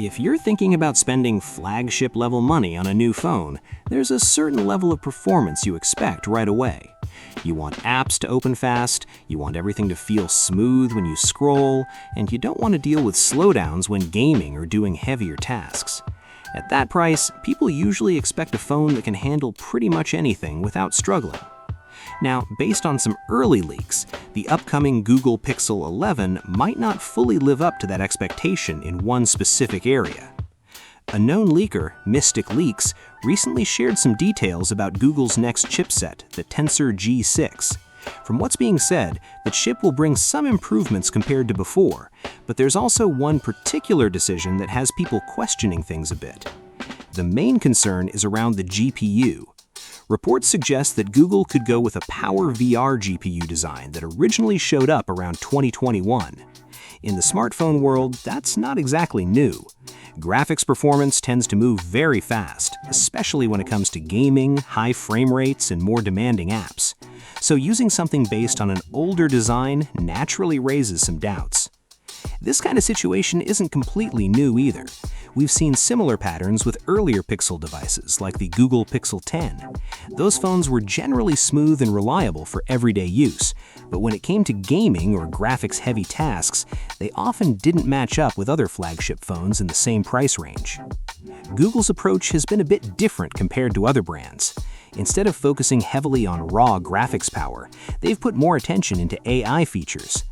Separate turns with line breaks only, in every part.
If you're thinking about spending flagship-level money on a new phone, there's a certain level of performance you expect right away. You want apps to open fast, you want everything to feel smooth when you scroll, and you don't want to deal with slowdowns when gaming or doing heavier tasks. At that price, people usually expect a phone that can handle pretty much anything without struggling. Now, based on some early leaks, the upcoming Google Pixel 11 might not fully live up to that expectation in one specific area. A known leaker, Mystic Leaks, recently shared some details about Google's next chipset, the Tensor G6. From what's being said, the chip will bring some improvements compared to before, but there's also one particular decision that has people questioning things a bit. The main concern is around the GPU. Reports suggest that Google could go with a Power VR GPU design that originally showed up around 2021. In the smartphone world, that's not exactly new. Graphics performance tends to move very fast, especially when it comes to gaming, high frame rates, and more demanding apps. So using something based on an older design naturally raises some doubts. This kind of situation isn't completely new either. We've seen similar patterns with earlier Pixel devices like the Google Pixel 10. Those phones were generally smooth and reliable for everyday use, but when it came to gaming or graphics-heavy tasks, they often didn't match up with other flagship phones in the same price range. Google's approach has been a bit different compared to other brands. Instead of focusing heavily on raw graphics power, they've put more attention into AI features.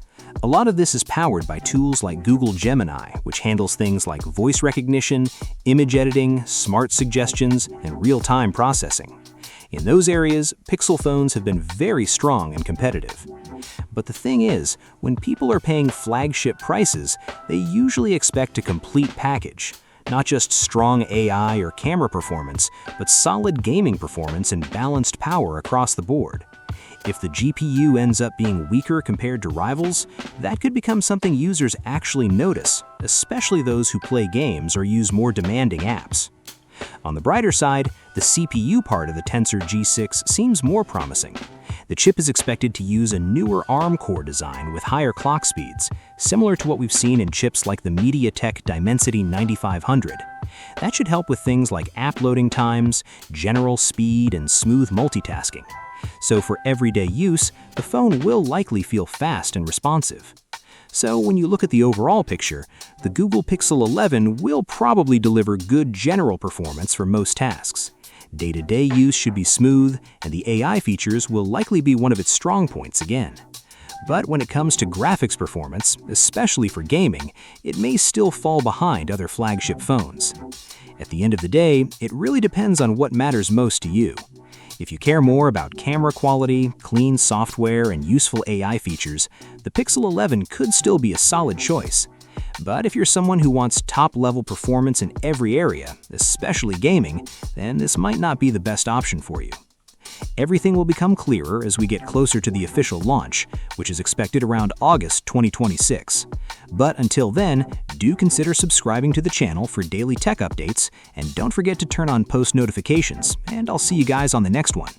A lot of this is powered by tools like Google Gemini, which handles things like voice recognition, image editing, smart suggestions, and real-time processing. In those areas, Pixel phones have been very strong and competitive. But the thing is, when people are paying flagship prices, they usually expect a complete package. Not just strong AI or camera performance, but solid gaming performance and balanced power across the board. If the GPU ends up being weaker compared to rivals, that could become something users actually notice, especially those who play games or use more demanding apps. On the brighter side, the CPU part of the Tensor G6 seems more promising. The chip is expected to use a newer ARM core design with higher clock speeds, similar to what we've seen in chips like the MediaTek Dimensity 9500. That should help with things like app loading times, general speed, and smooth multitasking. So for everyday use, the phone will likely feel fast and responsive. So when you look at the overall picture, the Google Pixel 11 will probably deliver good general performance for most tasks. Day-to-day use should be smooth, and the AI features will likely be one of its strong points again. But when it comes to graphics performance, especially for gaming, it may still fall behind other flagship phones. At the end of the day, it really depends on what matters most to you. If you care more about camera quality, clean software, and useful AI features, the Pixel 11 could still be a solid choice. But if you're someone who wants top-level performance in every area, especially gaming, then this might not be the best option for you. Everything will become clearer as we get closer to the official launch, which is expected around August 2026. But until then, do consider subscribing to the channel for daily tech updates, and don't forget to turn on post notifications, and I'll see you guys on the next one.